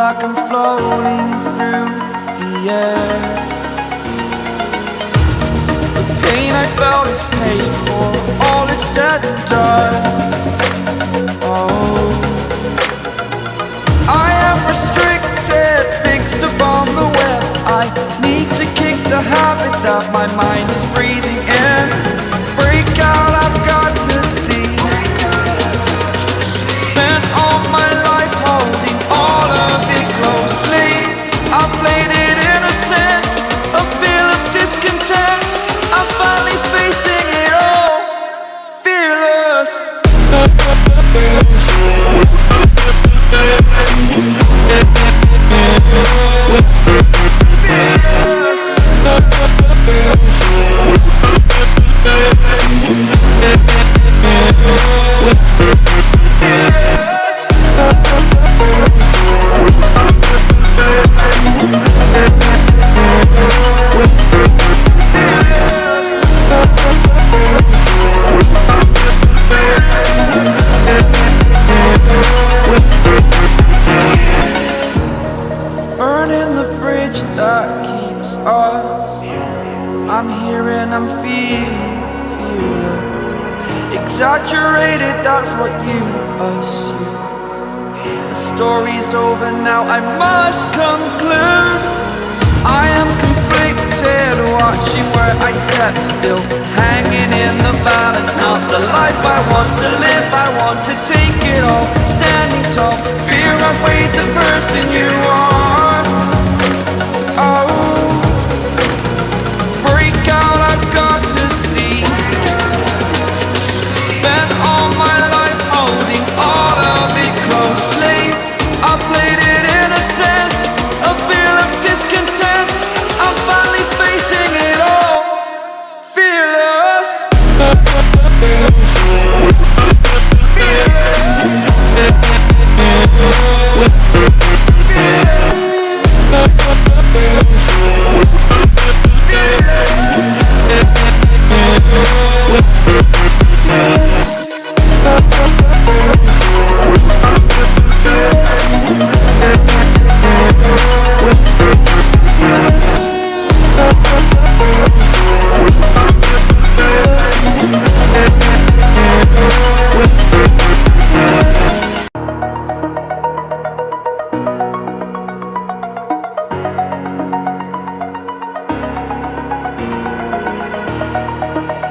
like I'm floating through the air. The pain I felt is paid for, all is said and done. Oh, I am restricted, fixed upon the web. I need to kick the habit that my mind is breathing in. Break out, I've got to see. Spent all my life holding all of it closely. I played it innocent, a feel of discontent. I'm finally facing it all, fearless. Burning the bridge that keeps us. I'm here and I'm feeling fearless. Exaggerated, that's what you assume. The story's over now, I must conclude. I am conflicted, watching where I step still, hanging in the balance. Not the life I want to live, I want to take it all. Standing tall, fear I've weighed the person you are. Oh, break out, I've got to see. Spent all my life holding all of it closely. I played it innocent, a feel of discontent. I'm finally facing it all, fearless.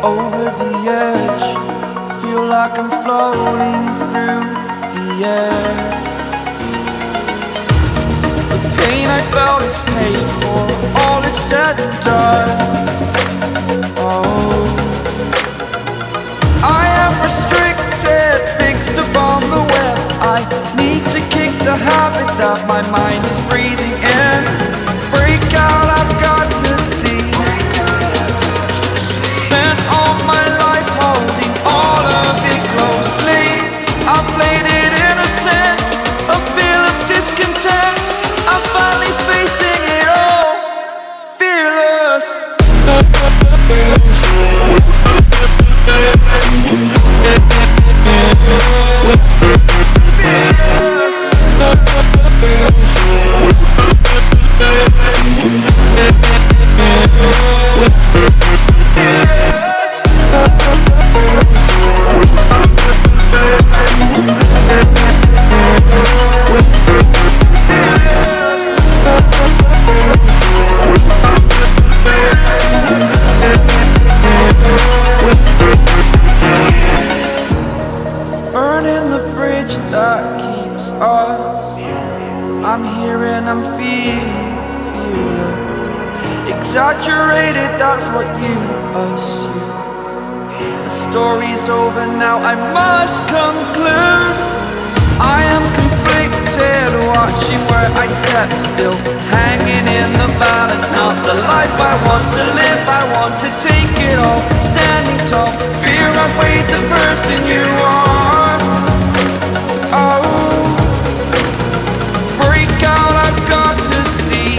Over the edge, feel like I'm floating through the air. The pain I felt is paid for, all is said and done. Oh, I am restricted, fixed upon the web. I need to kick the habit that my mind is breathing in. Break out, I've got to see. Spent all my life holding all of it closely. I played it innocent, a feel of discontent. I'm finally facing it all, fearless. Burning the bridge that keeps us. I'm here and I'm feeling fearless. Exaggerated, that's what you assume. The story's over now, I must conclude. I am conflicted, watching where I step still, hanging in the balance. Not the life I want to live, I want to take it all. Standing tall, fear I've weighed the person you are. Oh, break out, I've got to see.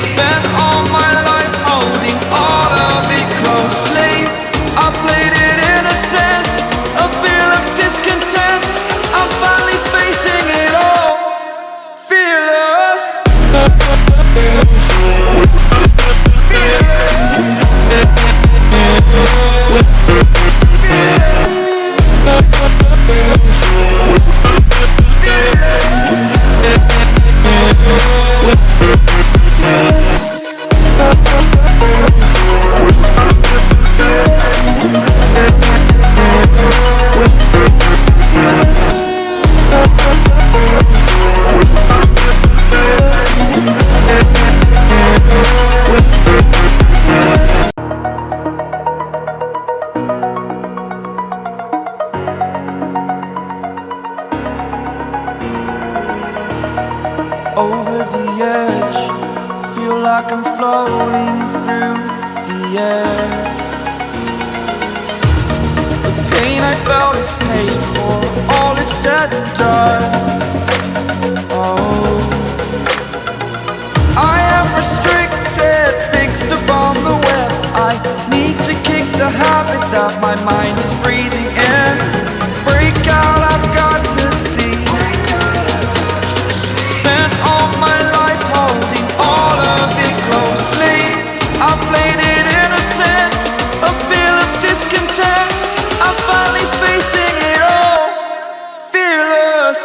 Spent all my life holding all of it closely. I played it innocent, a feel of discontent. I'm finally facing it all, feel like I'm floating through the air. The pain I felt is paid for, all is said and done. Oh, I am restricted, fixed upon the web. I need to kick the habit that my mind is breathing in. Break out, I've got to see. Spent all my life holding all of it closely. I played it innocent, a feel of discontent. I'm finally facing it all, fearless.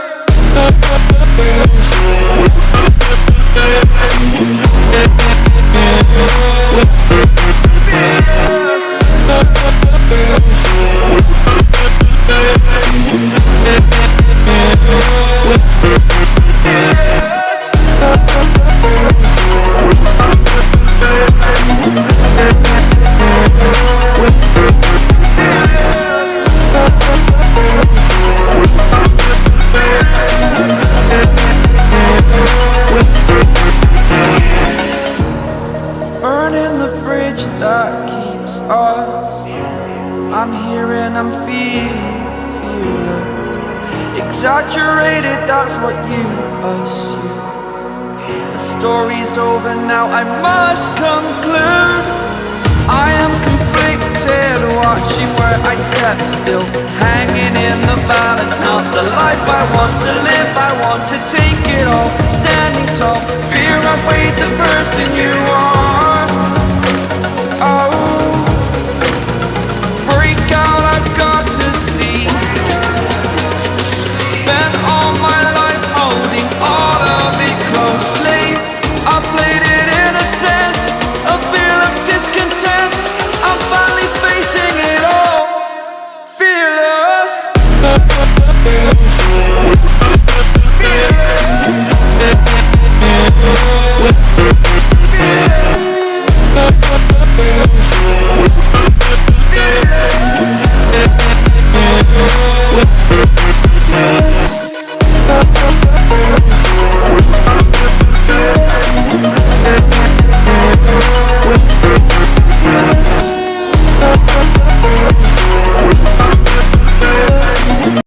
Burning the bridge that keeps us. I'm here and I'm feeling fearless. Exaggerated, that's what you assume. The story's over now, I must conclude. I am conflicted, watching where I step, still hanging in the balance. Not the life I want to live, I want to take it all. Standing tall, fear I weighed the person you